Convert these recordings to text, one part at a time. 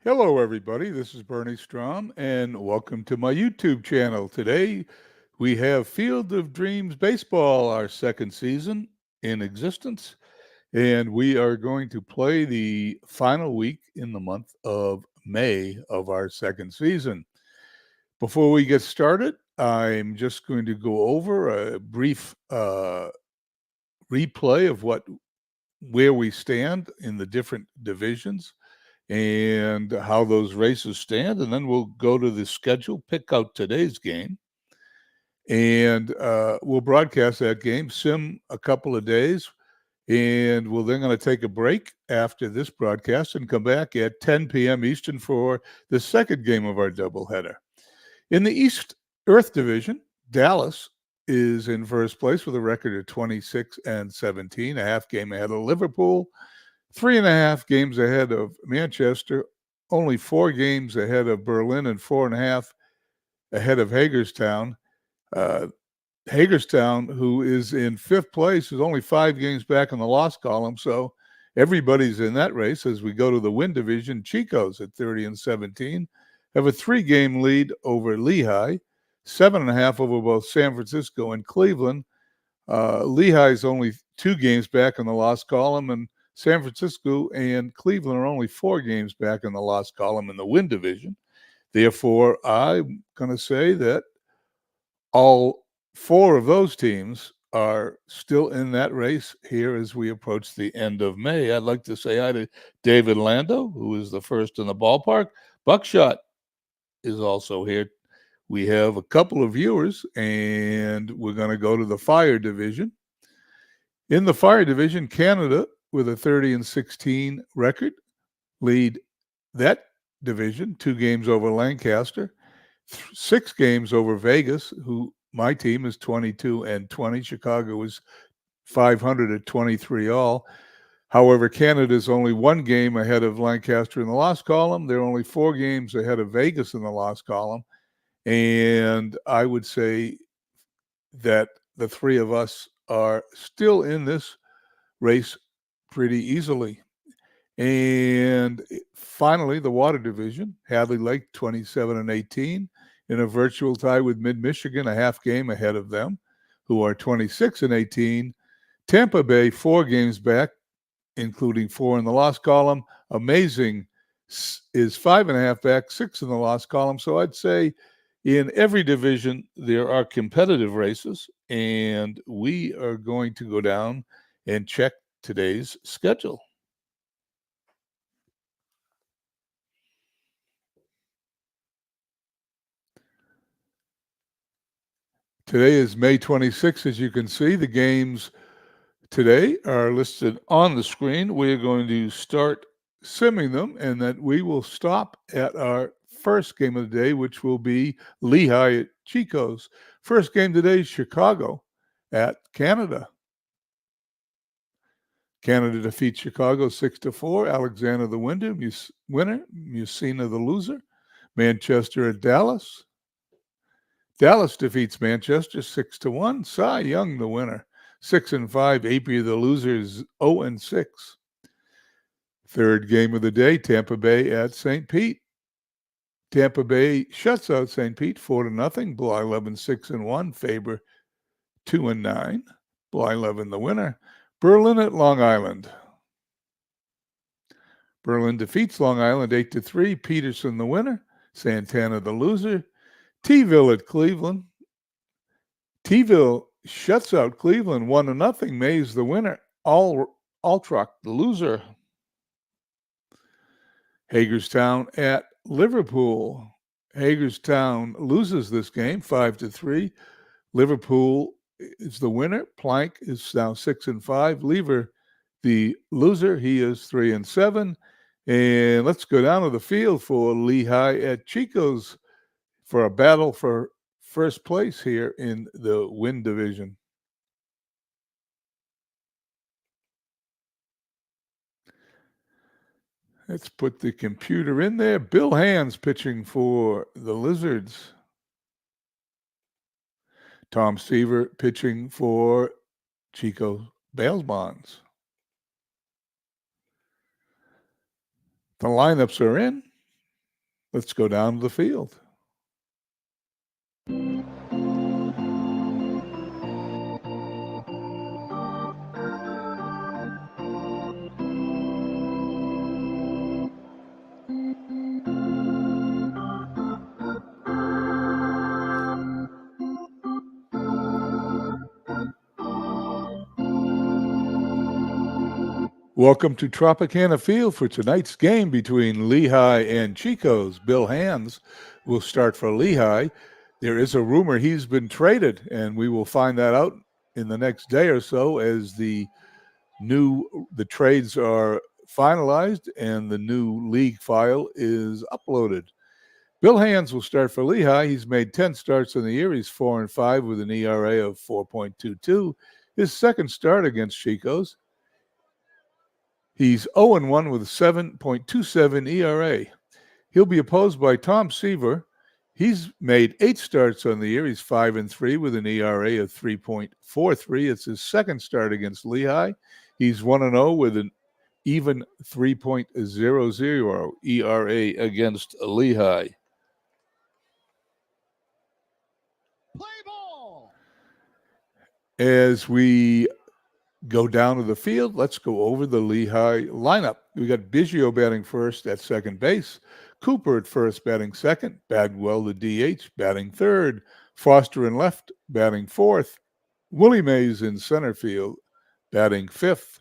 Hello, everybody. This is Bernie Strom, and welcome to my YouTube channel. Today, we have Field of Dreams Baseball, our second season in existence, and we are going to play the final week in the month of May of our second season. Before we get started, I'm just going to go over a brief replay of where we stand in the different divisions and how those races stand. And then we'll go to the schedule, pick out today's game, and we'll broadcast that game, sim a couple of days. And we're then going to take a break after this broadcast and come back at 10 p.m. Eastern for the second game of our doubleheader. In the East Earth Division, Dallas is in first place with a record of 26-17, a half game ahead of Liverpool, 3.5 games ahead of Manchester, only 4 games ahead of Berlin, and 4.5 ahead of Hagerstown. Hagerstown, who is in fifth place, is only 5 games back in the loss column. So everybody's in that race as we go to the win division. Chico's at 30-17 have a 3-game lead over Lehigh, 7.5 over both San Francisco and Cleveland. Lehigh's only 2 games back in the loss column, and San Francisco and Cleveland are only 4 games back in the loss column in the win division. Therefore, I'm going to say that all 4 of those teams are still in that race here as we approach the end of May. I'd like to say hi to David Lando, who is the first in the ballpark. Buckshot is also here. We have a couple of viewers, and we're going to go to the fire division. In the fire division, Canada, with a 30-16 record, lead that division, 2 games over Lancaster, 6 games over Vegas, who my team is 22-20. Chicago is 500 at 23 all. However, Canada is only 1 game ahead of Lancaster in the loss column. They're only 4 games ahead of Vegas in the loss column. And I would say that the 3 of us are still in this race pretty easily. And finally, the water division, Hadley Lake 27-18 in a virtual tie with Mid-Michigan, a half game ahead of them, who are 26-18. Tampa Bay, 4 games back, including 4 in the loss column. Amazing is 5.5 back, 6 in the loss column. So I'd say in every division, there are competitive races, and we are going to go down and check today's schedule. Today is May 26th, as you can see. The games today are listed on the screen. We're going to start simming them, and then we will stop at our first game of the day, which will be Lehigh at Chico's. First game today is Chicago at Canada. Canada defeats Chicago 6-4. Alexander the winner, Musina the loser. Manchester at Dallas. Dallas defeats Manchester 6-1. Cy Young the winner, 6-5. Apia the loser is 0-6. Third game of the day, Tampa Bay at St. Pete. Tampa Bay shuts out St. Pete 4-0. Blyleven 6-1. Faber 2-9. Blyleven the winner. Berlin at Long Island. Berlin defeats Long Island 8-3. Peterson the winner. Santana the loser. T-ville at Cleveland. T-ville shuts out Cleveland 1-0. Mays the winner. Altrock the loser. Hagerstown at Liverpool. Hagerstown loses this game 5-3. Liverpool is the winner. Plank is now 6-5. Lever the loser. He is 3-7. And let's go down to the field for Lehigh at Chico's for a battle for first place here in the win division. Let's put the computer in there. Bill Hands pitching for the Lizards. Tom Seaver pitching for Chico Bales Bonds. The lineups are in. Let's go down to the field. Welcome to Tropicana Field for tonight's game between Lehigh and Chico's. Bill Hands will start for Lehigh. There is a rumor he's been traded, and we will find that out in the next day or so as the trades are finalized and the new league file is uploaded. Bill Hands will start for Lehigh. He's made 10 starts in the year. He's 4-5 with an ERA of 4.22. His second start against Chico's, he's 0-1 with a 7.27 ERA. He'll be opposed by Tom Seaver. He's made 8 starts on the year. He's 5-3 with an ERA of 3.43. It's his second start against Lehigh. He's 1-0 with an even 3.00 ERA against Lehigh. Play ball. As we go down to the field, let's go over the Lehigh lineup. We got Biggio batting first at second base, Cooper at first batting second, Bagwell the DH batting third, Foster in left batting fourth, Willie Mays in center field batting fifth,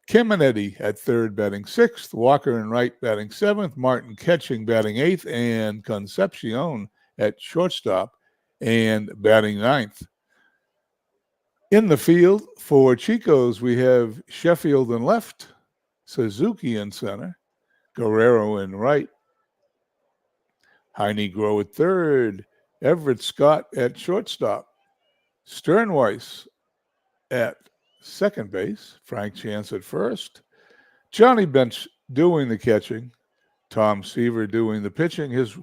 Caminiti at third batting sixth, Walker in right batting seventh, Martin catching batting eighth, and Concepcion at shortstop and batting ninth. In the field for Chico's, we have Sheffield in left, Suzuki in center, Guerrero in right, Heine Groh at third, Everett Scott at shortstop, Sternweiss at second base, Frank Chance at first, Johnny Bench doing the catching, Tom Seaver doing the pitching. His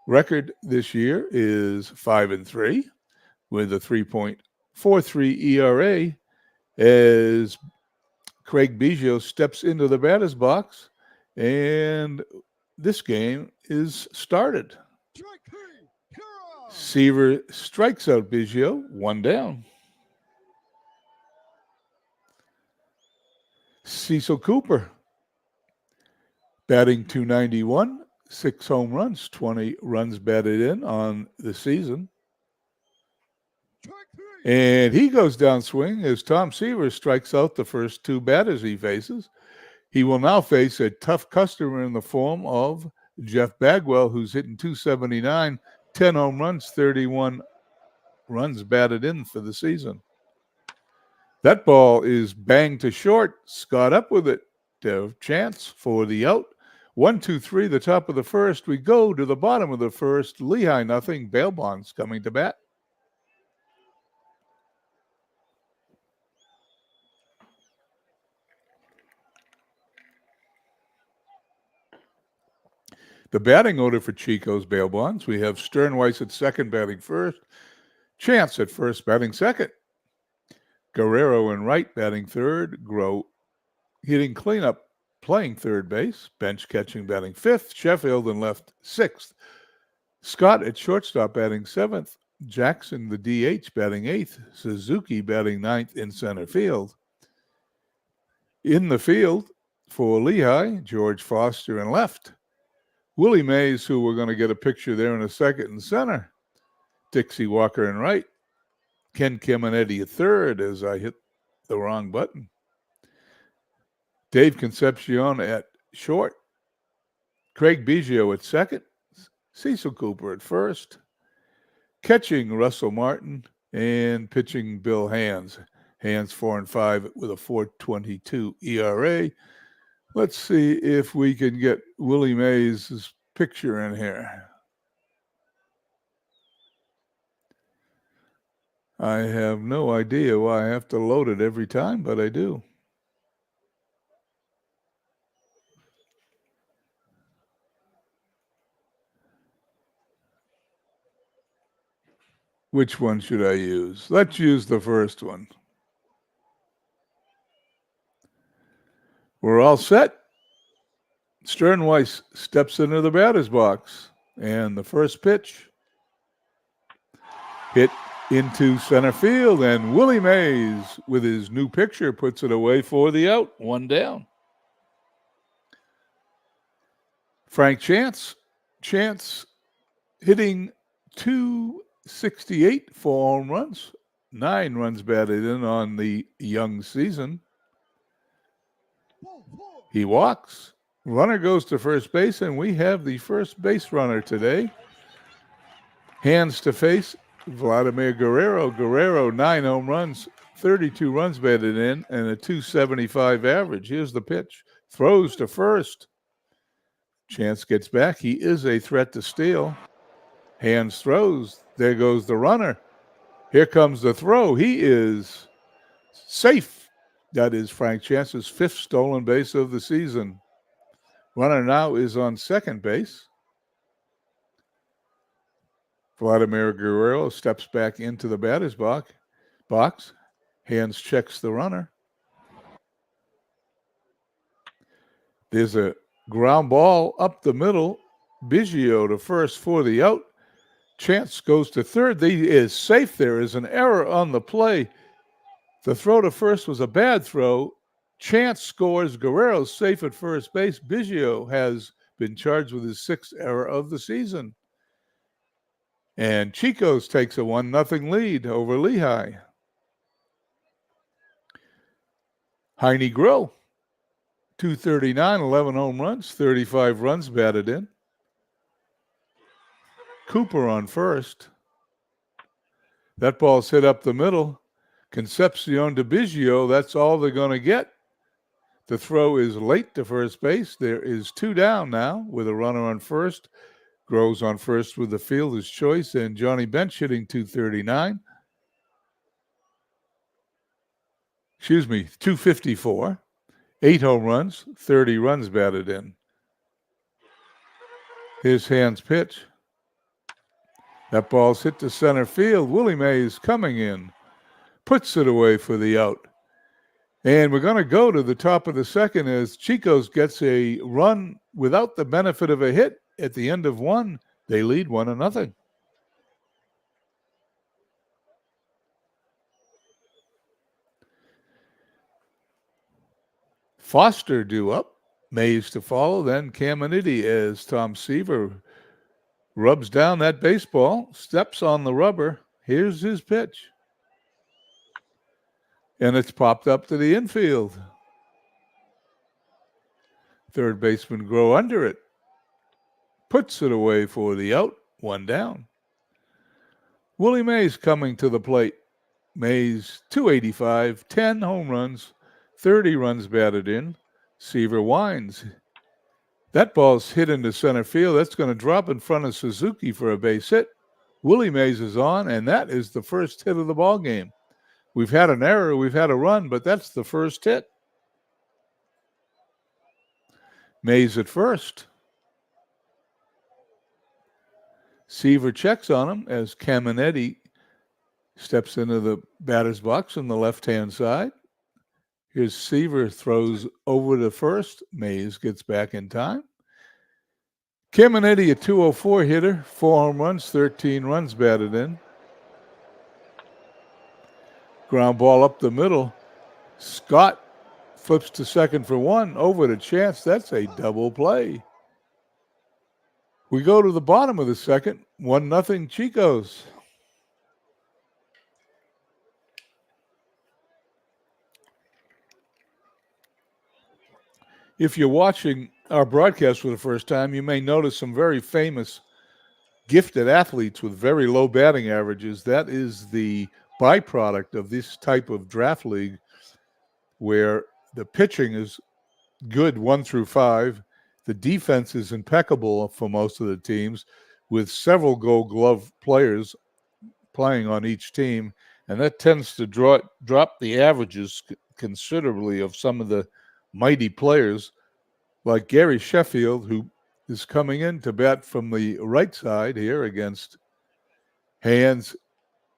record this year is 5-3 with a 3.43 ERA as Craig Biggio steps into the batter's box, and this game is started. Seaver strikes out Biggio, 1 down. Cecil Cooper batting .291, 6 home runs, 20 runs batted in on the season. And he goes down swing as Tom Seaver strikes out the first 2 batters he faces. He will now face a tough customer in the form of Jeff Bagwell, who's hitting .279, 10 home runs, 31 runs batted in for the season. That ball is banged to short. Scott up with it. Chance for the out. 1-2-3, the top of the first. We go to the bottom of the first. Lehigh nothing. Bail Bonds coming to bat. The batting order for Chico's Bail Bonds. We have Sternweiss at second batting first. Chance at first batting second. Guerrero in right batting third. Groh hitting cleanup playing third base. Bench catching batting fifth. Sheffield in left sixth. Scott at shortstop batting seventh. Jackson the DH batting eighth. Suzuki batting ninth in center field. In the field for Lehigh, George Foster in left. Willie Mays, who we're going to get a picture there in a second, in center. Dixie Walker in right. Ken Caminiti at third as I hit the wrong button. Dave Concepcion at short. Craig Biggio at second. Cecil Cooper at first. Catching Russell Martin and pitching Bill Hands. Hands 4-5 with a 4.22 ERA. Let's see if we can get Willie Mays' picture in here. I have no idea why I have to load it every time, but I do. Which one should I use? Let's use the first one. We're all set. Sternweiss steps into the batter's box, and the first pitch hit into center field, and Willie Mays, with his new picture, puts it away for the out, 1 down. Frank Chance hitting 268 for home runs, 9 runs batted in on the young season. He walks. Runner goes to first base, and we have the first base runner today. Hands to face Vladimir Guerrero. Guerrero, 9 home runs, 32 runs batted in, and a 275 average. Here's the pitch. Throws to first. Chance gets back. He is a threat to steal. Hands throws. There goes the runner. Here comes the throw. He is safe. That is Frank Chance's 5th stolen base of the season. Runner now is on second base. Vladimir Guerrero steps back into the batter's box. Hands checks the runner. There's a ground ball up the middle. Biggio to first for the out. Chance goes to third. He is safe. There is an error on the play. The throw to first was a bad throw. Chance scores. Guerrero's safe at first base. Biggio has been charged with his 6th error of the season. And Chico's takes a 1-0 lead over Lehigh. Heine Grill, 239, 11 home runs, 35 runs batted in. Cooper on first. That ball's hit up the middle. Concepcion to Biggio, that's all they're going to get. The throw is late to first base. There is 2 down now with a runner on first. Groves on first with the fielder's choice, and Johnny Bench hitting 239. 254. 8 home runs, 30 runs batted in. His hands pitch. That ball's hit to center field. Willie Mays coming in. Puts it away for the out. And we're going to go to the top of the second as Chico's gets a run without the benefit of a hit. At the end of 1, they lead 1-0. Foster due up, Mays to follow, then Caminiti as Tom Seaver rubs down that baseball, steps on the rubber. Here's his pitch. And it's popped up to the infield. Third baseman Grow under it. Puts it away for the out, 1 down. Willie Mays coming to the plate. Mays, 285, 10 home runs, 30 runs batted in. Seaver winds. That ball's hit into center field. That's going to drop in front of Suzuki for a base hit. Willie Mays is on, and that is the first hit of the ball game. We've had an error, we've had a run, but that's the first hit. Mays at first. Seaver checks on him as Caminetti steps into the batter's box on the left-hand side. Here's Seaver, throws over to first. Mays gets back in time. Caminetti, a 204 hitter, 4 home runs, 13 runs batted in. Ground ball up the middle. Scott flips to second for 1, over to Chance. That's a double play. We go to the bottom of the second, 1-0 Chicos. If you're watching our broadcast for the first time, you may notice some very famous gifted athletes with very low batting averages. That is the byproduct of this type of draft league where the pitching is good 1 through 5. The defense is impeccable for most of the teams, with several Gold Glove players playing on each team, and that tends to drop the averages considerably of some of the mighty players like Gary Sheffield, who is coming in to bat from the right side here against Hands.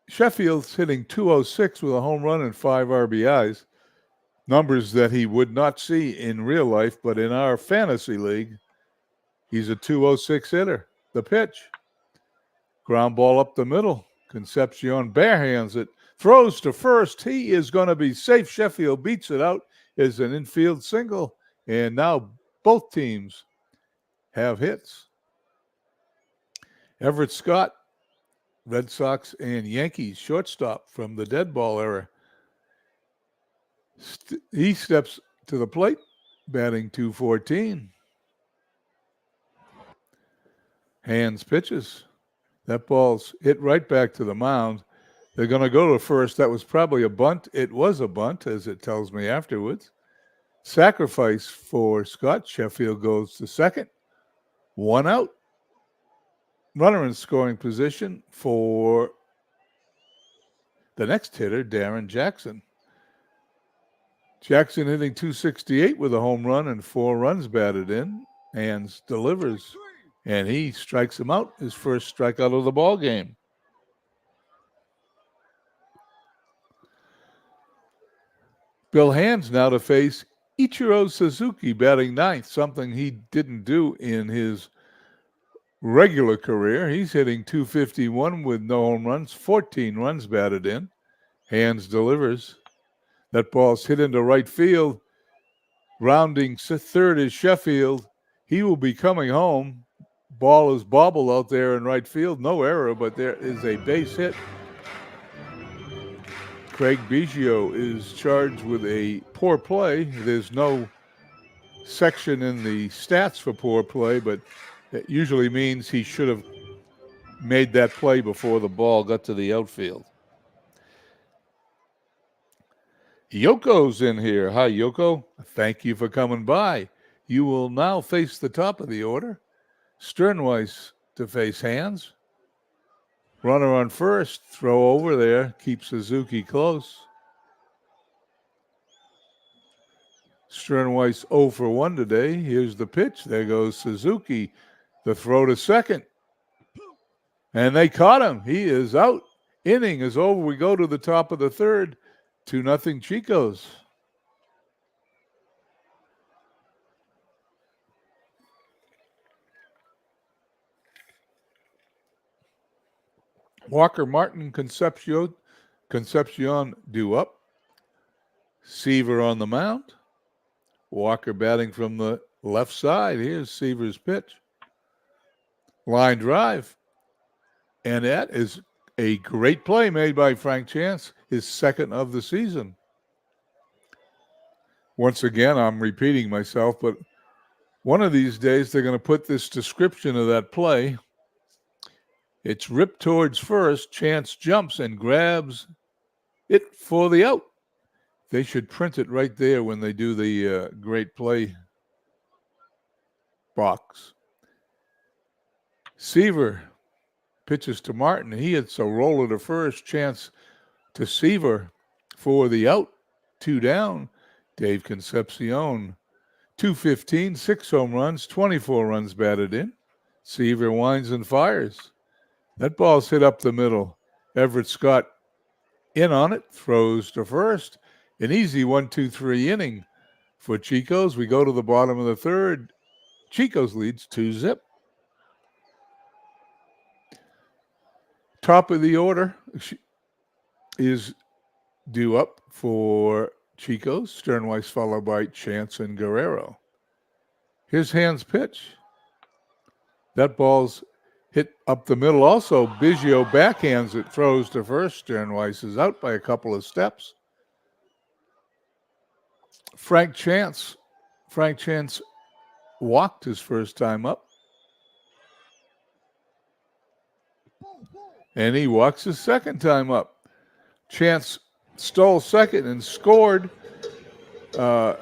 Sheffield's hitting 206 with a home run and 5 RBIs. Numbers that he would not see in real life, but in our fantasy league, he's a 206 hitter. The pitch. Ground ball up the middle. Concepcion barehands it. Throws to first. He is going to be safe. Sheffield beats it out as an infield single. And now both teams have hits. Everett Scott, Red Sox and Yankees shortstop from the dead ball era. He steps to the plate, batting .214. Hands pitches. That ball's hit right back to the mound. They're going to go to first. That was probably a bunt. It was a bunt, as it tells me afterwards. Sacrifice for Scott. Sheffield goes to second. 1 out. Runner in scoring position for the next hitter, Darren Jackson. Jackson hitting .268 with a home run and 4 runs batted in. Hands delivers, and he strikes him out, his first strikeout of the ball game. Bill Hands now to face Ichiro Suzuki, batting ninth, something he didn't do in his regular career. He's hitting .251 with no home runs, 14 runs batted in. Hands delivers. That ball's hit into right field. Rounding third is Sheffield. He will be coming home. Ball is bobbled out there in right field. No error, but there is a base hit. Craig Biggio is charged with a poor play. There's no section in the stats for poor play, but it usually means he should have made that play before the ball got to the outfield. Yoko's in here. Hi, Yoko. Thank you for coming by. You will now face the top of the order. Sternweiss to face Hands. Runner on first. Throw over there. Keep Suzuki close. Sternweiss 0 for 1 today. Here's the pitch. There goes Suzuki. The throw to second. And they caught him. He is out. Inning is over. We go to the top of the third. 2-0 Chicos. Walker, Martin, Concepcion due up. Seaver on the mound. Walker batting from the left side. Here's Seaver's pitch. Line drive. And that is a great play made by Frank Chance, his second of the season. Once again, I'm repeating myself, but one of these days they're going to put this description of that play. It's ripped towards first. Chance jumps and grabs it for the out. They should print it right there when they do the great play box. Seaver pitches to Martin. He hits a roller to first. Chance to Seaver for the out. 2 down. Dave Concepcion. .215, 6 home runs, 24 runs batted in. Seaver winds and fires. That ball's hit up the middle. Everett Scott in on it. Throws to first. An easy 1-2-3 inning for Chicos. We go to the bottom of the third. Chicos leads 2-0. Top of the order is due up for Chicos. Sternweiss followed by Chance and Guerrero. Here's Hands' pitch. That ball's hit up the middle also. Biggio backhands it, throws to first. Sternweiss is out by a couple of steps. Frank Chance walked his first time up. And he walks his second time up. Chance stole second and scored,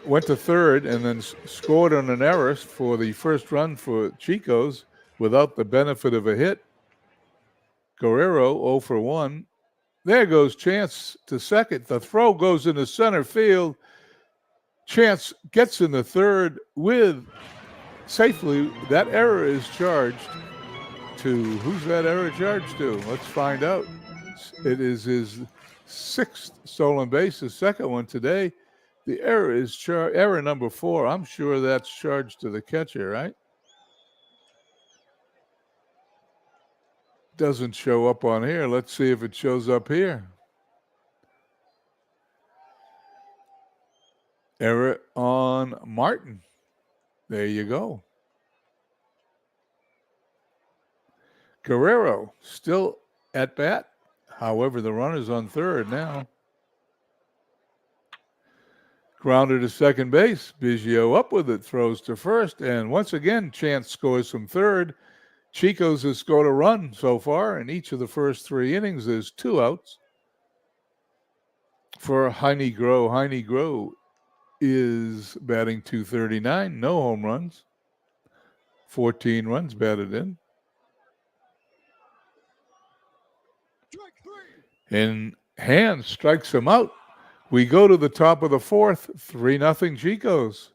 went to third, and then scored on an error for the first run for Chicos without the benefit of a hit. Guerrero 0 for 1. There goes Chance to second. The throw goes into center field. Chance gets in the third with safely. That error is charged to, who's that error charged to? Let's find out. It is his 6th stolen base, his second one today. The error is error number 4. I'm sure that's charged to the catcher, right? Doesn't show up on here. Let's see if it shows up here. Error on Martin. There you go. Guerrero still at bat. However, the runner's on third now. Grounder to second base. Biggio up with it, throws to first. And once again, Chance scores from third. Chico's has scored a run so far. In each of the first 3 innings, there's 2 outs for Heine Groh. Heine Groh is batting .239. No home runs. 14 runs batted in. And Hand strikes him out. We go to the top of the 4th, 3-0 Chico's.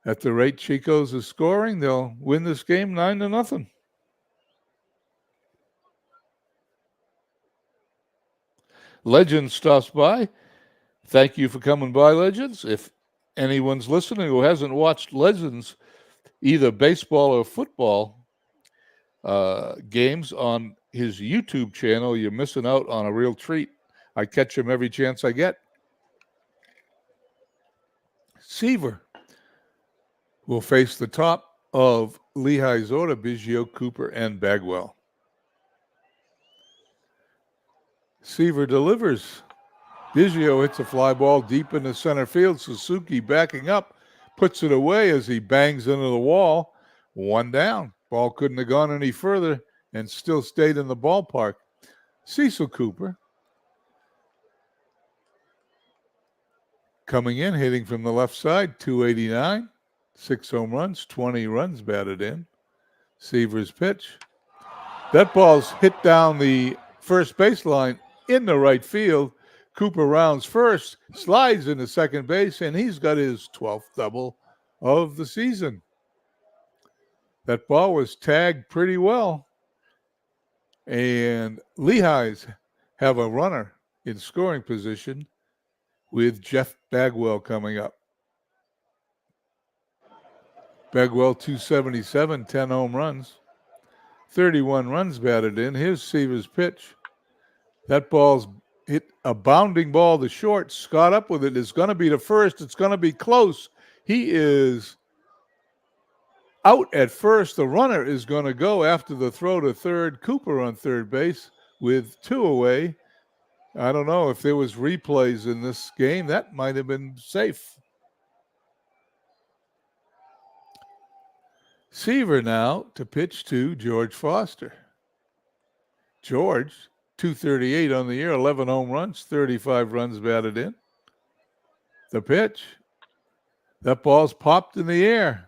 At the rate Chico's is scoring, they'll win this game 9-0. Legends stops by. Thank you for coming by, Legends. If anyone's listening who hasn't watched Legends, either baseball or football games on his YouTube channel, you're missing out on a real treat. I catch him every chance I get. Seaver will face the top of Lehigh Zorda, Biggio, Cooper, and Bagwell. Seaver delivers. Biggio hits a fly ball deep into center field. Suzuki backing up, puts it away as he bangs into the wall. 1 down. Ball couldn't have gone any further and still stayed in the ballpark. Cecil Cooper coming in, hitting from the left side, .289, 6 home runs, 20 runs batted in. Seaver's pitch. That ball's hit down the first baseline in the right field. Cooper rounds first, slides into second base, and he's got his 12th double of the season. That ball was tagged pretty well. And Lehigh's have a runner in scoring position with Jeff Bagwell coming up. Bagwell, .277, 10 home runs, 31 runs batted in. Here's Seaver's pitch. That ball's hit a bounding ball to short. Scott up with it. It's going to be to first. It's going to be close. He is out at first. The runner is going to go after the throw to third. Cooper on third base with 2 away. I don't know if there was replays in this game. That might have been safe. Seaver now to pitch to George Foster. George, .238 on the year, 11 home runs, 35 runs batted in. The pitch. That ball's popped in the air.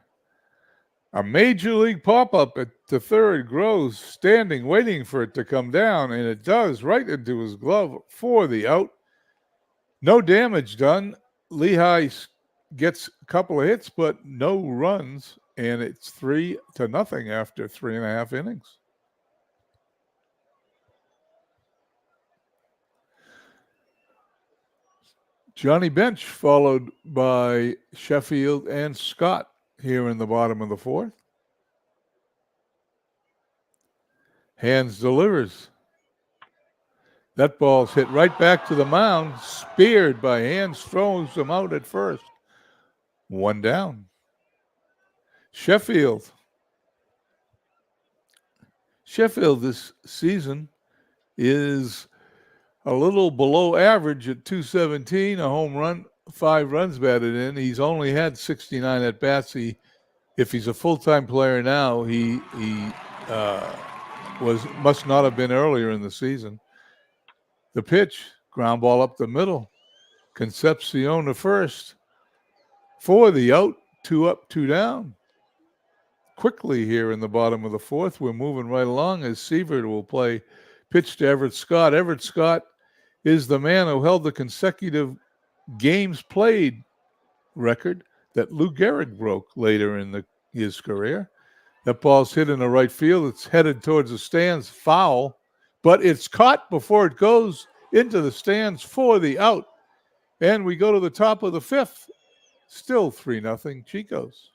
A major league pop-up at the third. Grows standing, waiting for it to come down, and it does, right into his glove for the out. No damage done. Lehigh gets a couple of hits, but no runs, and it's 3-0 after 3.5 innings. Johnny Bench followed by Sheffield and Scott here in the bottom of the 4th. Hands delivers. That ball's hit right back to the mound, speared by Hands, throws him out at first. 1 down. Sheffield this season is a little below average at .217, a home run, 5 runs batted in. He's only had 69 at bats. If he's a full-time player now, he must not have been earlier in the season. The pitch, ground ball up the middle. Concepcion to first for the out. 2 up, 2 down. Quickly here in the bottom of the 4th, we're moving right along as Seaver will play pitch to Everett Scott. Everett Scott is the man who held the consecutive games played record that Lou Gehrig broke later in his career. That ball's hit in the right field. It's headed towards the stands, foul, but it's caught before it goes into the stands for the out. And we go to the top of the 5th. Still 3-0 Chicos.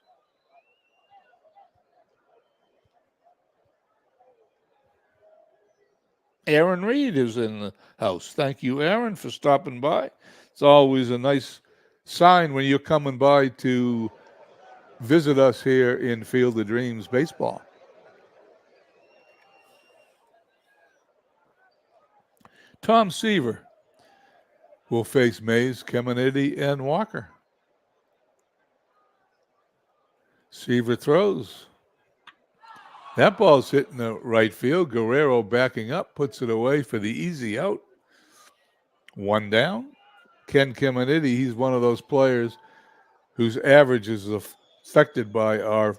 Aaron Reed is in the house. Thank you, Aaron, for stopping by. It's always a nice sign when you're coming by to visit us here in Field of Dreams Baseball. Tom Seaver will face Mays, Caminiti, and Walker. Seaver throws. That ball's hitting the right field. Guerrero backing up, puts it away for the easy out. One down. Ken Caminiti, he's one of those players whose average is affected by our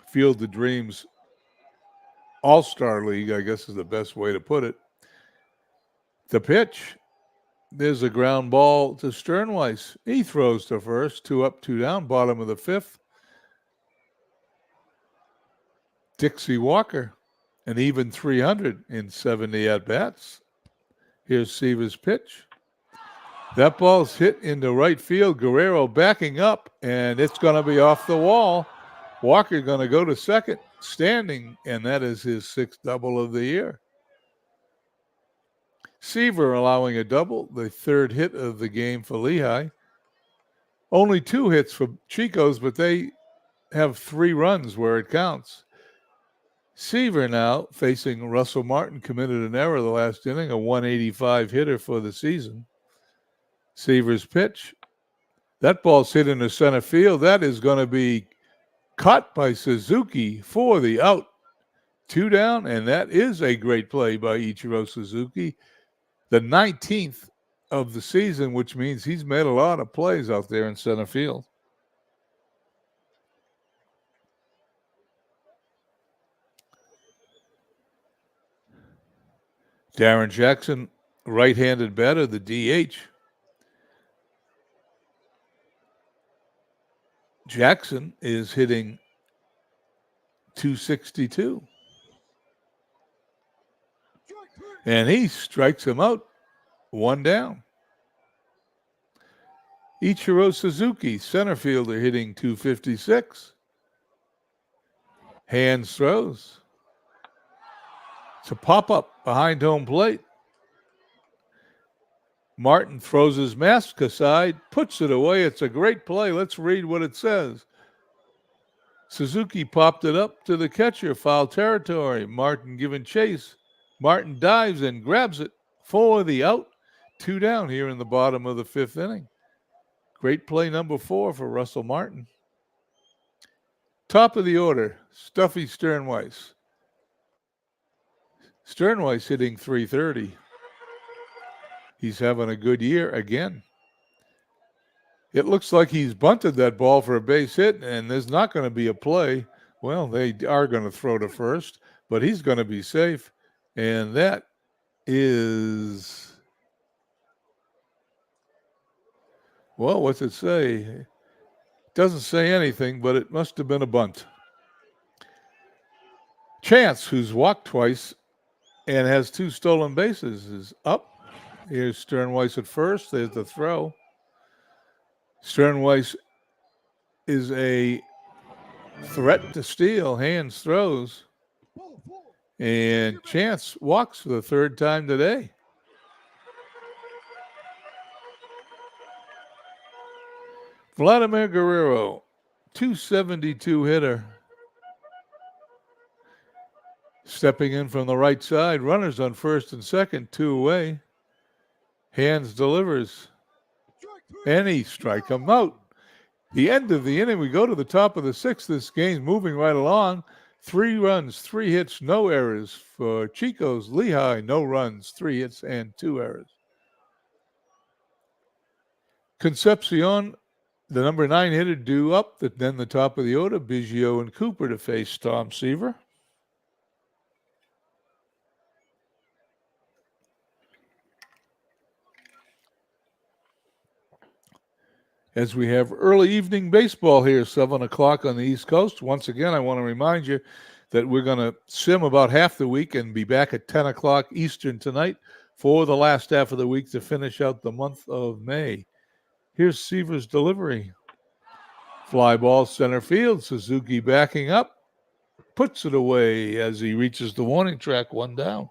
Field of Dreams All-Star League, I guess is the best way to put it. The pitch. There's a ground ball to Sternweiss. He throws to first. 2 up, 2 down, bottom of the 5th. Dixie Walker, an even 370 at-bats. Here's Seaver's pitch. That ball's hit into right field. Guerrero backing up, and it's going to be off the wall. Walker going to go to second, standing, and that is his 6th double of the year. Seaver allowing a double, the 3rd hit of the game for Lehigh. Only 2 hits for Chicos, but they have 3 runs where it counts. Seaver now facing Russell Martin, committed an error the last inning, a 185 hitter for the season. Seaver's pitch. That ball's hit into center field. That is going to be caught by Suzuki for the out. 2 down, and that is a great play by Ichiro Suzuki. The 19th of the season, which means he's made a lot of plays out there in center field. Darren Jackson, right-handed batter, the DH. Jackson is hitting .262. And he strikes him out. 1 down. Ichiro Suzuki, center fielder, hitting .256. Hands throws. It's a pop-up behind home plate. Martin throws his mask aside, puts it away. It's a great play. Let's read what it says. Suzuki popped it up to the catcher, foul territory. Martin giving chase. Martin dives and grabs it for the out. 2 down here in the bottom of the 5th inning. Great play number 4 for Russell Martin. Top of the order, Stuffy Sternweiss. Sternweiss hitting .330. He's having a good year again. It looks like he's bunted that ball for a base hit, and there's not going to be a play. Well, they are going to throw to first, but he's going to be safe. And that is, well, what's it say? It doesn't say anything, but it must have been a bunt. Chance, who's walked twice and has 2 stolen bases, is up. Here's Sternweiss at first. There's the throw. Sternweiss is a threat to steal. Hands throws. And Chance walks for the 3rd time today. Vladimir Guerrero, .272 hitter. Stepping in from the right side. Runners on first and second, 2 away. Hands delivers. And he strike him out. The end of the inning, we go to the top of the 6th. This game's moving right along. 3 runs, 3 hits, no errors for Chicos. Lehigh, no runs, 3 hits, and 2 errors. Concepcion, the number 9 hitter, due up. Then the top of the order, Biggio and Cooper to face Tom Seaver. As we have early evening baseball here, 7 o'clock on the East Coast. Once again, I want to remind you that we're going to sim about half the week and be back at 10 o'clock Eastern tonight for the last half of the week to finish out the month of May. Here's Seaver's delivery. Fly ball center field. Suzuki backing up. Puts it away as he reaches the warning track, one down.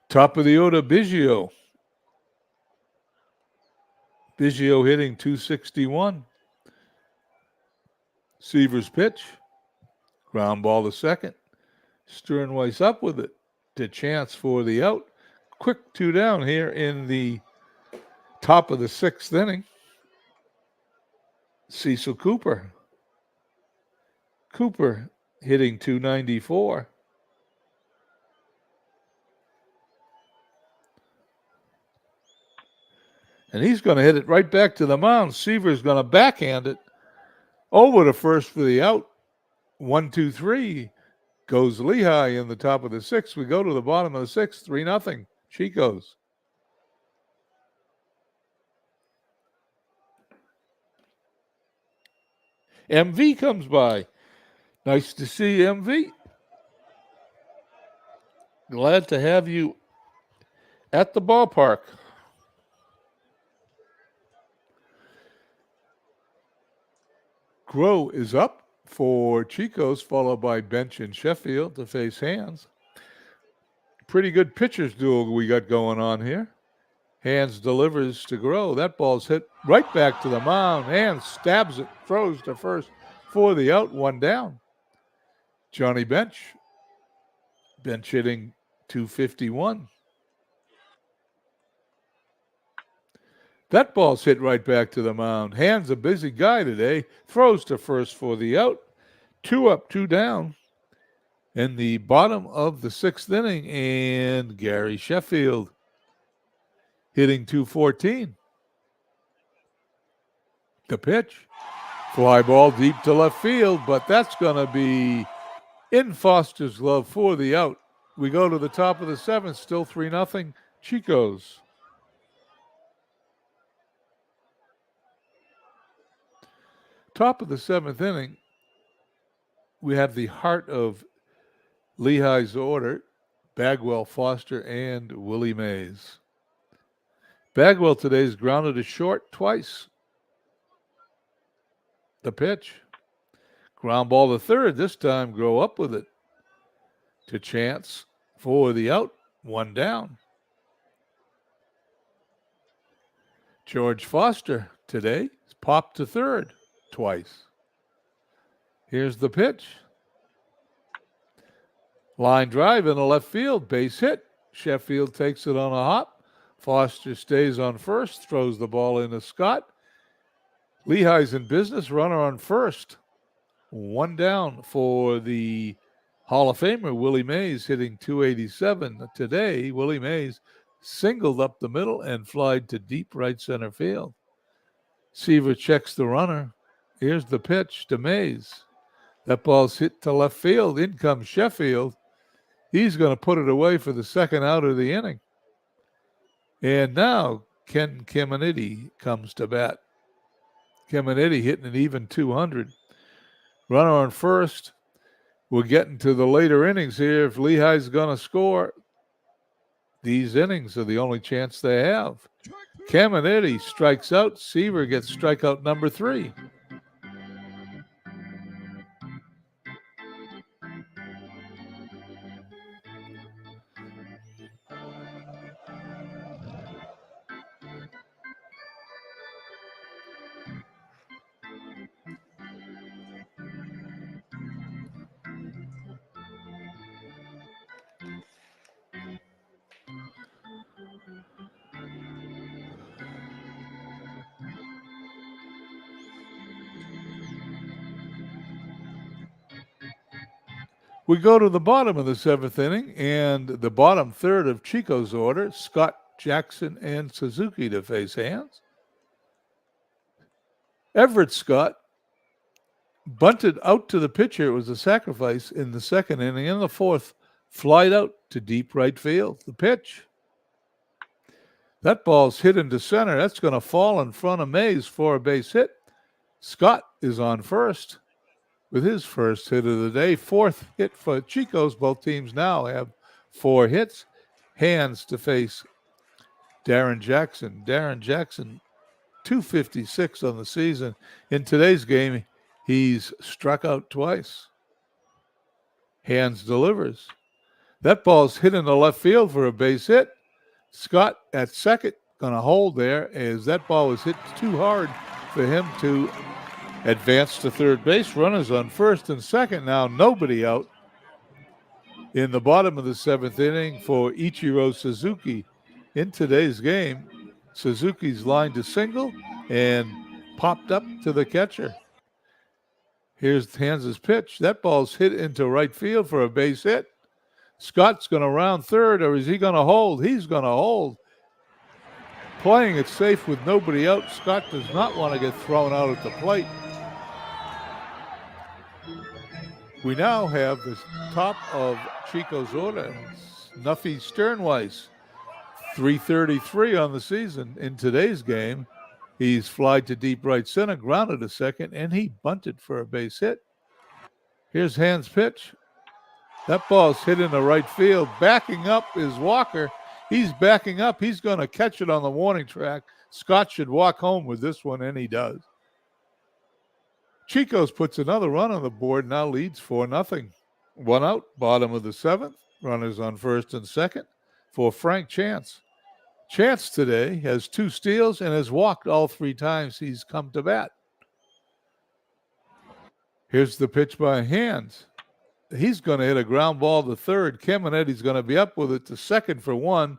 Top of the order, Biggio. Biggio hitting .261. Seaver's pitch. Ground ball to second. Sternweiss up with it to Chance for the out. Quick two down here in the top of the sixth inning. Cecil Cooper. Cooper hitting .294. And he's going to hit it right back to the mound. Seaver's going to backhand it over to first for the out. 1-2-3 goes Lehigh in the top of the sixth. We go to the bottom of the sixth, 3-0. Chico's. MV comes by. Nice to see you, MV. Glad to have you at the ballpark. Groh is up for Chico's, followed by Bench and Sheffield to face Hands. Pretty good pitchers duel we got going on here. Hands delivers to Groh. That ball's hit right back to the mound. Hands stabs it, throws to first for the out, one down. Johnny Bench. Bench hitting .251. That ball's hit right back to the mound. Hands a busy guy today. Throws to first for the out. 2 up, 2 down. In the bottom of the sixth inning, and Gary Sheffield hitting .214. The pitch. Fly ball deep to left field, but that's going to be in Foster's glove for the out. We go to the top of the seventh, still 3-0. Chico's. Top of the seventh inning, we have the heart of Lehigh's order, Bagwell, Foster, and Willie Mays. Bagwell today is grounded to short twice. The pitch. Ground ball to third. This time, Grow up with it. To Chance for the out. One down. George Foster today is popped to third twice. Here's the pitch. Line drive in the left field. Base hit. Sheffield takes it on a hop. Foster stays on first. Throws the ball into Scott. Lehigh's in business. Runner on first. One down for the Hall of Famer, Willie Mays, hitting .287. Today, Willie Mays singled up the middle and flied to deep right center field. Seaver checks the runner. Here's the pitch to Mays. That ball's hit to left field. In comes Sheffield. He's going to put it away for the second out of the inning. And now Ken Caminiti comes to bat. Caminiti hitting an even 200. Runner on first. We're getting to the later innings here. If Lehigh's going to score, these innings are the only chance they have. Caminiti strikes out. Seaver gets strikeout number 3. We go to the bottom of the seventh inning, and the bottom third of Chico's order, Scott, Jackson, and Suzuki to face Hands. Everett Scott bunted out to the pitcher. It was a sacrifice in the second inning. In the fourth, flied out to deep right field. The pitch. That ball's hit into center. That's going to fall in front of Mays for a base hit. Scott is on first with his first hit of the day. Fourth hit for Chico's. Both teams now have 4 hits. Hands to face Darren Jackson. Darren Jackson 256 on the season. In today's game, he's struck out twice. Hands delivers. That ball's hit in the left field for a base hit. Scott at second going to hold there as that ball was hit too hard for him to advance to third base. Runners on first and second now, nobody out. In the bottom of the seventh inning for Ichiro Suzuki. In today's game, Suzuki's lined to single and popped up to the catcher. Here's Hans's pitch. That ball's hit into right field for a base hit. Scott's going to round third, or is he going to hold? He's going to hold. Playing it safe with nobody out. Scott does not want to get thrown out at the plate. We now have the top of Chico's order. Nuffy Sternweiss, 333 on the season. In today's game, he's flied to deep right center, grounded to second, and he bunted for a base hit. Here's Hans' pitch. That ball's hit into right field. Backing up is Walker. He's backing up. He's going to catch it on the warning track. Scott should walk home with this one, and he does. Chico's puts another run on the board, now leads 4-0. One out, bottom of the seventh. Runners on first and second for Frank Chance. Chance today has 2 steals and has walked all 3 times he's come to bat. Here's the pitch by Hands. He's going to hit a ground ball to third. Caminetti's going to be up with it to second for 1,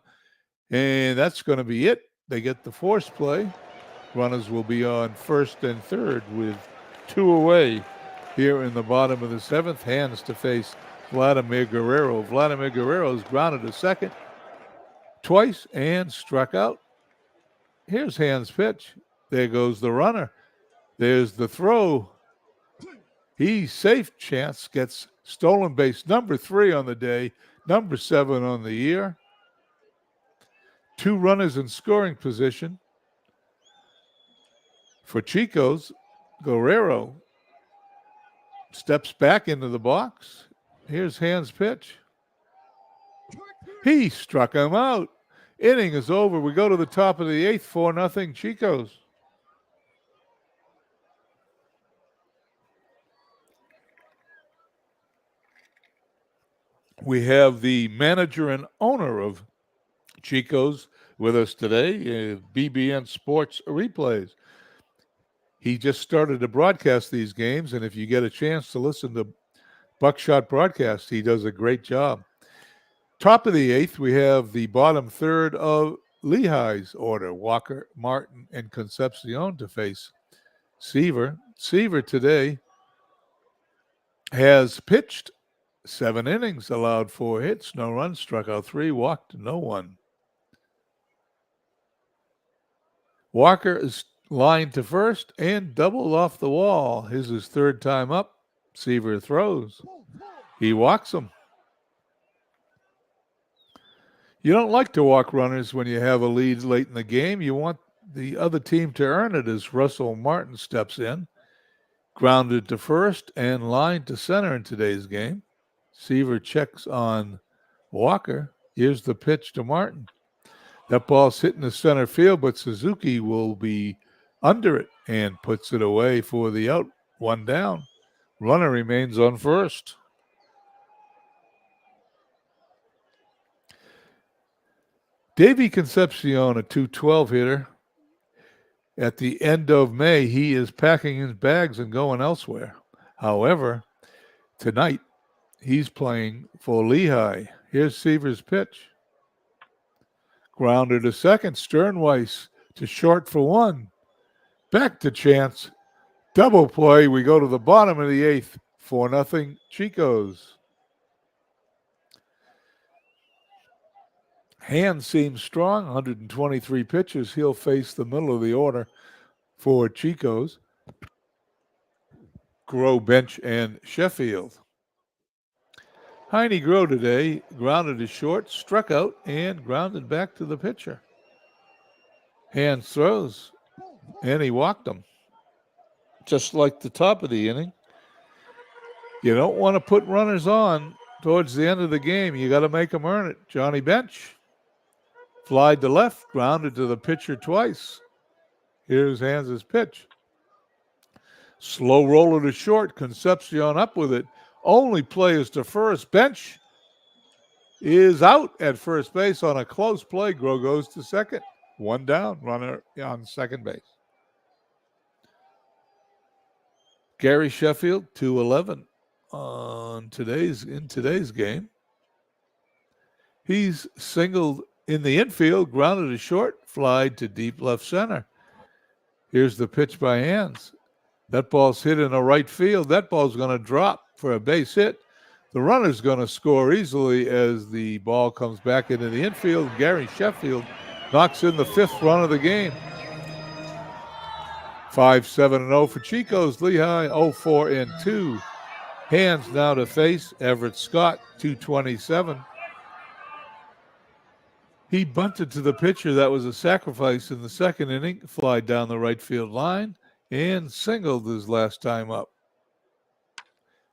and that's going to be it. They get the force play. Runners will be on first and third with 2 away here in the bottom of the seventh. Hands to face Vladimir Guerrero. Vladimir Guerrero's grounded to second twice and struck out. Here's Hands' pitch. There goes the runner. There's the throw. He's safe. Chance gets stolen base number 3 on the day, number 7 on the year. 2 runners in scoring position. For Chico's, Guerrero steps back into the box. Here's Hands' pitch. He struck him out. Inning is over. We go to the top of the 8th, 4-0 Chico's. We have the manager and owner of Chico's with us today, BBN Sports Replays. He just started to broadcast these games, and if you get a chance to listen to Buckshot broadcast, he does a great job. Top of the 8th, we have the bottom third of Lehigh's order, Walker, Martin, and Concepcion to face Seaver. Seaver today has pitched 7 innings, allowed 4 hits, no runs, struck out 3, walked no one. Walker is lined to first and doubled off the wall. His is 3rd time up. Seaver throws. He walks him. You don't like to walk runners when you have a lead late in the game. You want the other team to earn it as Russell Martin steps in. Grounded to first and lined to center in today's game. Seaver checks on Walker. Here's the pitch to Martin. That ball's hitting the center field, but Suzuki will be under it and puts it away for the out. 1 down. Runner remains on first. Davey Concepcion, a .212 hitter. At the end of May, he is packing his bags and going elsewhere. However, tonight, he's playing for Lehigh. Here's Seaver's pitch. Grounded to second. Sternweiss to short for 1. Back to Chance. Double play. We go to the bottom of the 8th. 4-0 Chico's. Hand seems strong. 123 pitches. He'll face the middle of the order for Chico's. Grow, Bench, and Sheffield. Heine Grow today grounded to short, struck out, and grounded back to the pitcher. Hands throws, and he walked him. Just like the top of the inning. You don't want to put runners on towards the end of the game. You got to make them earn it. Johnny Bench flied to left, grounded to the pitcher twice. Here's Hans's pitch. Slow roller to short. Concepcion up with it. Only play is to first. Bench is out at first base on a close play. Groh goes to second. One down. Runner on second base. Gary Sheffield, 2-11 in today's game. He's singled in the infield, grounded to short, flied to deep left center. Here's the pitch by Hans. That ball's hit in the right field. That ball's going to drop for a base hit. The runner's going to score easily as the ball comes back into the infield. Gary Sheffield knocks in the 5th run of the game. 5-7-0 for Chico's. Lehigh 0-4-2. Hans now to face Everett Scott, 227. He bunted to the pitcher. That was a sacrifice in the second inning. Fly down the right field line and singled his last time up.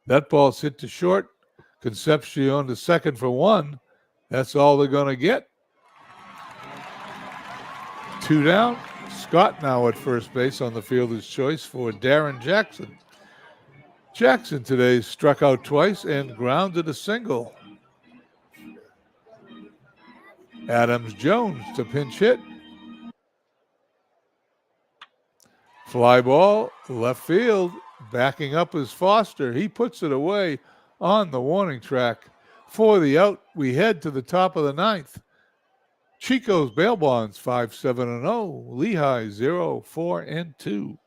That ball's hit to short. Concepcion to second for 1. That's all they're going to get. 2 down. Scott now at first base on the fielder's choice for Darren Jackson. Jackson today struck out twice and grounded a single. Adams Jones to pinch hit. Fly ball, left field, backing up is Foster. He puts it away on the warning track. For the out, we head to the top of the 9th. Chico's bail bonds 5-7-0. Lehigh 0-4-2.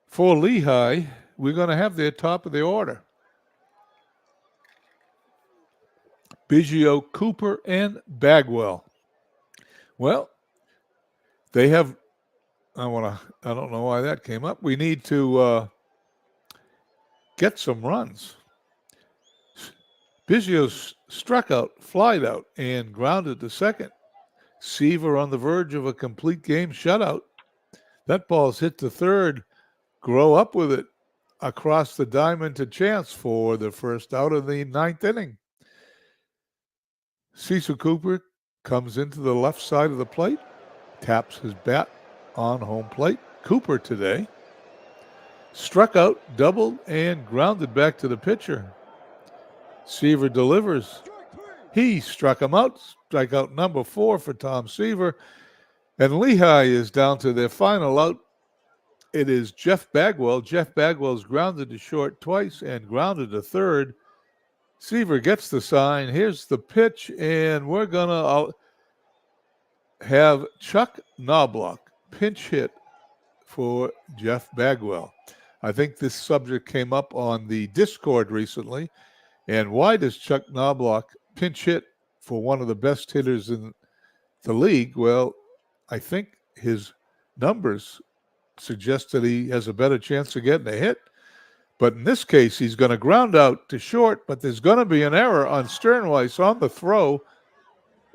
For Lehigh, we're going to have their top of the order. Biggio, Cooper, and Bagwell. Well, they have, I don't know why that came up. We need to get some runs. Biggio struck out, flied out, and grounded to second. Seaver on the verge of a complete game shutout. That ball's hit to third. Grow up with it across the diamond to Chance for the first out of the 9th inning. Cecil Cooper comes into the left side of the plate, taps his bat on home plate. Cooper today struck out, doubled, and grounded back to the pitcher. Seaver delivers. He struck him out. Strikeout number 4 for Tom Seaver. And Lehigh is down to their final out. It is Jeff Bagwell. Jeff Bagwell's grounded to short twice and grounded to third. Seaver gets the sign. Here's the pitch, and we're going to have Chuck Knobloch pinch hit for Jeff Bagwell. I think this subject came up on the Discord recently. And why does Chuck Knobloch pinch hit for one of the best hitters in the league? Well, I think his numbers suggest that he has a better chance of getting a hit. But in this case, he's going to ground out to short, but there's going to be an error on Sternweiss on the throw,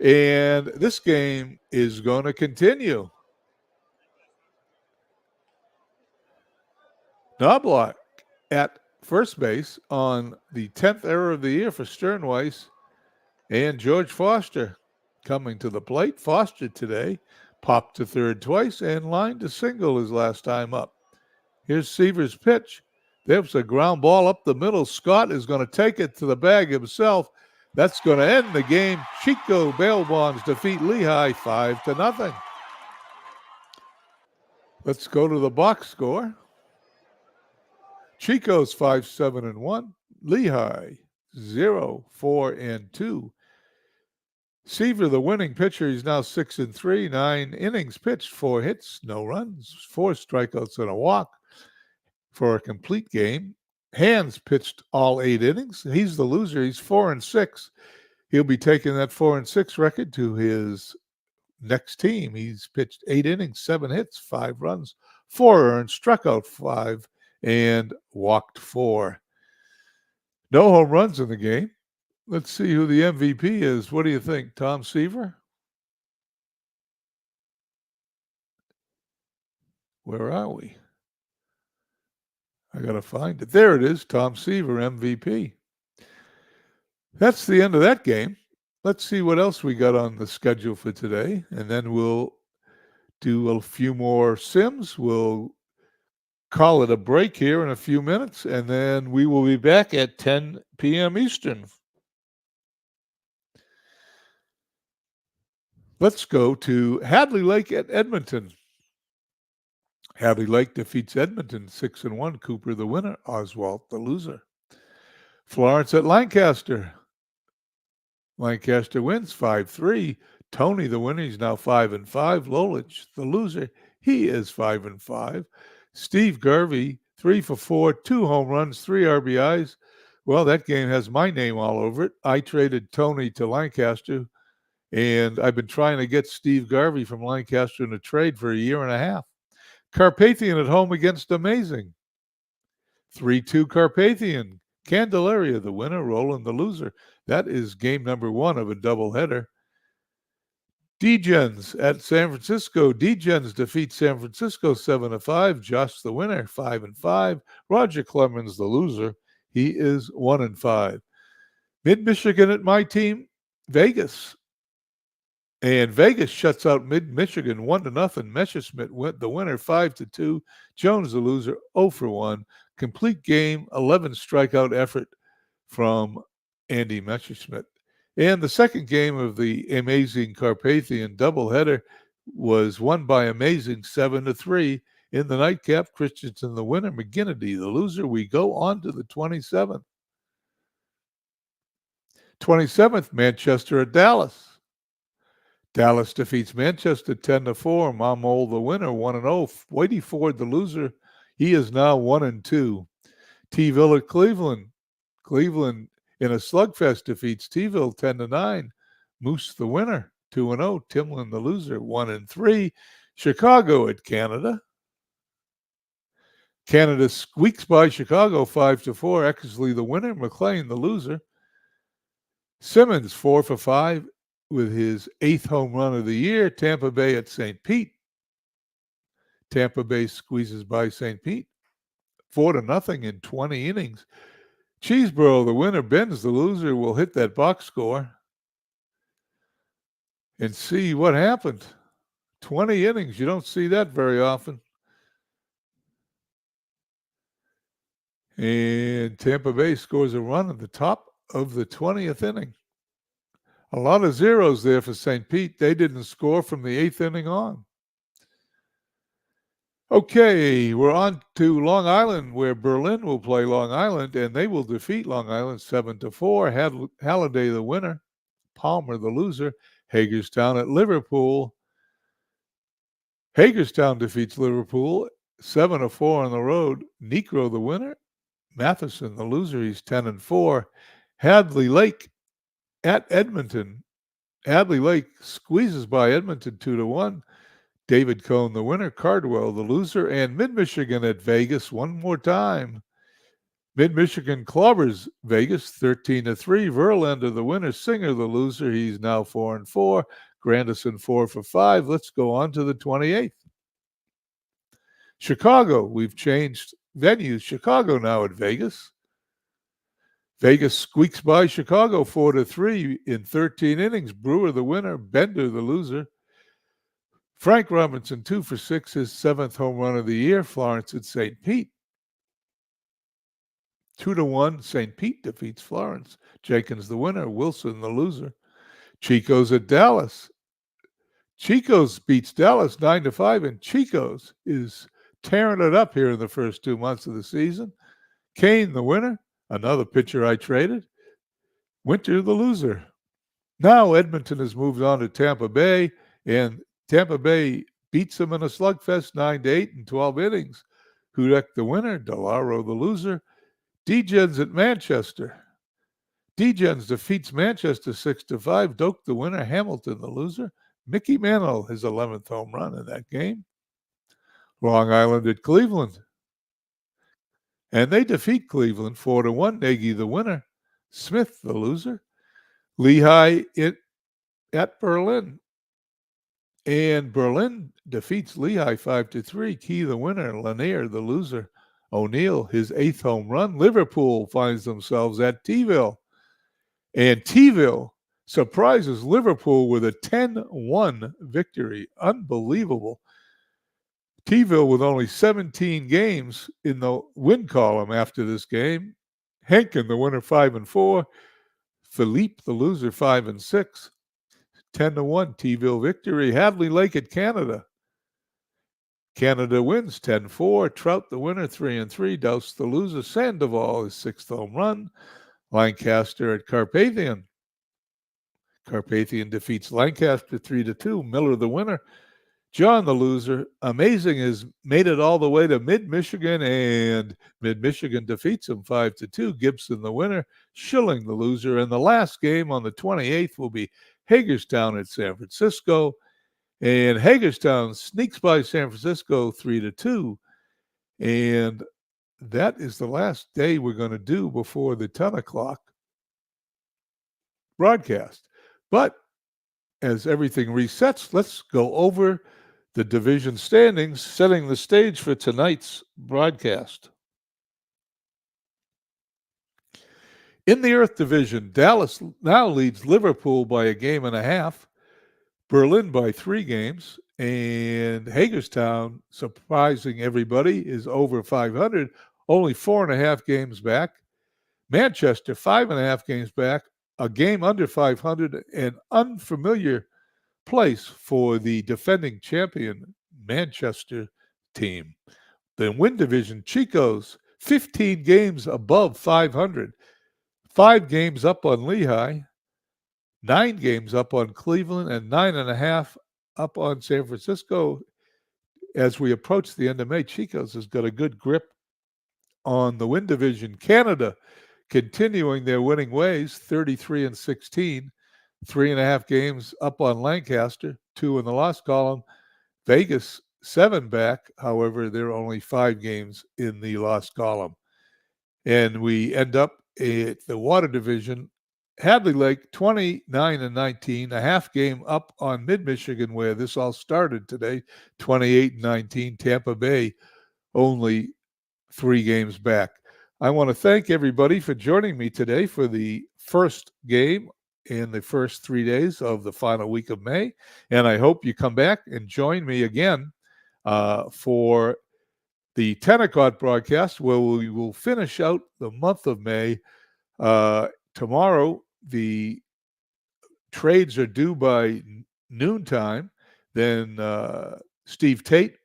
and this game is going to continue. Knobloch at first base on the 10th error of the year for Sternweiss, and George Foster coming to the plate. Foster today popped to third twice and lined to single his last time up. Here's Seaver's pitch. There's a ground ball up the middle. Scott is going to take it to the bag himself. That's going to end the game. Chico Bail Bonds defeat Lehigh 5-0. Let's go to the box score. Chico's 5-7-1. Lehigh 0-4-2. Seaver, the winning pitcher, he's now 6-3. 9 innings pitched, 4 hits, no runs, 4 strikeouts and a walk for a complete game. Hans pitched all 8 innings. He's the loser. He's 4-6. He'll be taking that 4-6 record to his next team. He's pitched 8 innings, 7 hits, 5 runs, 4 earned, struck out 5, and walked 4. No home runs in the game. Let's see who the MVP is. What do you think, Tom Seaver? Where are we? I got to find it. There it is, Tom Seaver, MVP. That's the end of that game. Let's see what else we got on the schedule for today, and then we'll do a few more sims. We'll call it a break here in a few minutes, and then we will be back at 10 p.m. Eastern. Let's go to Hadley Lake at Edmonton. Hadley Lake defeats Edmonton 6-1. Cooper the winner, Oswald the loser. Florence at Lancaster. Lancaster wins 5-3. Tony the winner, he's now 5-5. Lolich the loser, he is 5-5. Steve Garvey 3 for 4, 2 home runs, 3 RBIs. Well, that game has my name all over it. I traded Tony to Lancaster, and I've been trying to get Steve Garvey from Lancaster in a trade for a year and a half. Carpathian at home against Amazing. 3-2 Carpathian. Candelaria the winner, Roland the loser. That is game number 1 of a doubleheader. Degens at San Francisco. Degens defeats San Francisco 7-5. Josh the winner, 5-5. Roger Clemens the loser. He is 1-5. Mid-Michigan at my team, Vegas. And Vegas shuts out Mid-Michigan 1-0. Messerschmidt went the winner 5-2. Jones the loser 0-1. Complete game, 11 strikeout effort from Andy Messerschmidt. And the second game of the Amazing Carpathian doubleheader was won by Amazing 7-3. In the nightcap, Christensen the winner, McGinnity the loser. We go on to the 27th. 27th, Manchester at Dallas. Dallas defeats Manchester 10-4. Mamol the winner, 1-0. Whitey Ford the loser. He is now 1-2. T-Ville at Cleveland. Cleveland in a slugfest defeats T-Ville 10-9. Moose the winner, 2-0. Timlin the loser, 1-3. Chicago at Canada. Canada squeaks by Chicago 5-4. Eckersley the winner, McLean the loser. Simmons 4 for 5 with his 8th home run of the year. Tampa Bay at St. Pete. Tampa Bay squeezes by St. Pete 4-0 in 20 innings. Cheeseboro, the winner, Benz, the loser, will hit that box score and see what happened. 20 innings, you don't see that very often. And Tampa Bay scores a run at the top of the 20th inning. A lot of zeros there for St. Pete. They didn't score from the 8th inning on. Okay, we're on to Long Island, where Berlin will play Long Island, and they will defeat Long Island 7-4. Halliday the winner, Palmer the loser. Hagerstown at Liverpool. Hagerstown defeats Liverpool 7-4 on the road. Necro the winner, Matheson the loser. He's 10-4. Hadley Lake at Edmonton. Hadley Lake squeezes by Edmonton 2-1. David Cohn the winner, Cardwell the loser, and Mid-Michigan at Vegas one more time. Mid-Michigan clobbers Vegas 13-3. Verlander the winner, Singer the loser. He's now 4-4. Grandison 4 for 5. Let's go on to the 28th. Chicago, we've changed venues. Chicago now at Vegas. Vegas squeaks by Chicago 4-3 in 13 innings. Brewer the winner, Bender the loser. Frank Robinson 2 for 6, his 7th home run of the year. Florence at St. Pete. 2-1, St. Pete defeats Florence. Jenkins the winner, Wilson the loser. Chico's at Dallas. Chico's beats Dallas 9-5, and Chico's is tearing it up here in the first 2 months of the season. Kane the winner, another pitcher I traded. Winter the loser. Now Edmonton has moved on to Tampa Bay, and Tampa Bay beats them in a slugfest 9-8 in 12 innings. Hudek the winner, Delaro the loser. Degens at Manchester. Degens defeats Manchester 6-5. Doak the winner, Hamilton the loser. Mickey Mantle, his 11th home run in that game. Long Island at Cleveland. And they defeat Cleveland 4-1. Nagy the winner. Smith the loser. Lehigh at Berlin. And Berlin defeats Lehigh 5-3. Key the winner. Lanier the loser. O'Neill, his 8th home run. Liverpool finds themselves at T-Ville. And T-ville surprises Liverpool with a 10-1 victory. Unbelievable. T-ville with only 17 games in the win column after this game. Henkin, the winner, 5-4. Philippe, the loser, 5-6. 10-1 T-ville victory. Hadley Lake at Canada. Canada wins 10-4. Trout, the winner, 3-3. Douse, the loser. Sandoval, his 6th home run. Lancaster at Carpathian. Carpathian defeats Lancaster 3-2. Miller, the winner. John, the loser. Amazing has made it all the way to Mid-Michigan, and Mid-Michigan defeats him 5-2. Gibson, the winner. Schilling, the loser. And the last game on the 28th will be Hagerstown at San Francisco. And Hagerstown sneaks by San Francisco 3-2. And that is the last day we're going to do before the 10 o'clock broadcast. But as everything resets, let's go over the division standings, setting the stage for tonight's broadcast. In the Earth Division, Dallas now leads Liverpool by a game and a half, Berlin by 3 games, and Hagerstown, surprising everybody, is over 500, only 4.5 games back. Manchester, 5.5 games back, a game under 500, an unfamiliar place for the defending champion Manchester team. The Win Division, Chicos, 15 games above 500, 5 games up on Lehigh, 9 games up on Cleveland, and 9.5 up on San Francisco. As we approach the end of May, Chicos has got a good grip on the Win Division. Canada continuing their winning ways, 33-16, 3.5 games up on Lancaster, 2 in the loss column. Vegas, 7 back. However, they're only 5 games in the loss column. And we end up at the Water Division. Hadley Lake, 29-19, a half game up on Mid-Michigan, where this all started today, 28-19. Tampa Bay, only 3 games back. I want to thank everybody for joining me today for the first game in the first 3 days of the final week of May. And I hope you come back and join me again for the 10 o'clock broadcast, where we will finish out the month of May. Tomorrow, the trades are due by noontime. Then Steve Tate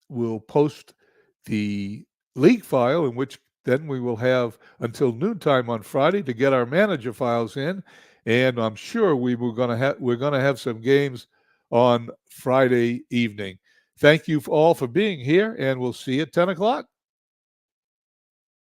will post the league file, in which then we will have until noontime on Friday to get our manager files in. And I'm sure we're going to have some games on Friday evening. Thank you all for being here, and we'll see you at 10 o'clock.